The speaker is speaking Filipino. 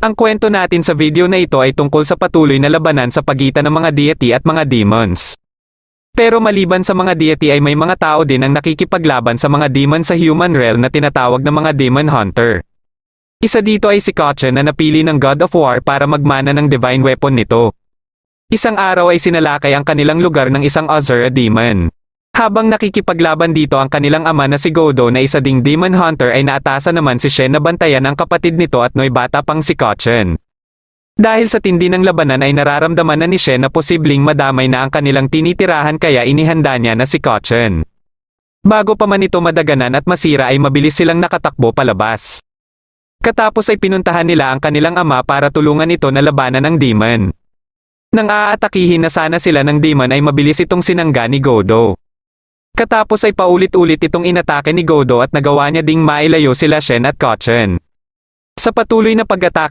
Ang kwento natin sa video na ito ay tungkol sa patuloy na labanan sa pagitan ng mga deity at mga demons. Pero maliban sa mga deity ay may mga tao din ang nakikipaglaban sa mga demon sa human realm na tinatawag na mga demon hunter. Isa dito ay si Kachan na napili ng God of War para magmana ng divine weapon nito. Isang araw ay sinalakay ang kanilang lugar ng isang Azura demon. Habang nakikipaglaban dito ang kanilang ama na si Godo na isa ding demon hunter ay naatasan naman si Shen na bantayan ang kapatid nito at no'y bata pang si Kachan. Dahil sa tindi ng labanan ay nararamdaman na ni Shen na posibleng madamay na ang kanilang tinitirahan kaya inihanda niya na si Kachan. Bago pa man ito madaganan at masira ay mabilis silang nakatakbo palabas. Katapos ay pinuntahan nila ang kanilang ama para tulungan ito na labanan ng demon. Nang aatakihin na sana sila ng demon ay mabilis itong sinangga ni Godo. Katapos ay paulit-ulit itong inatake ni Godo at nagawa niya ding mailayo sila Shen at Kachan. Sa patuloy na pag-atake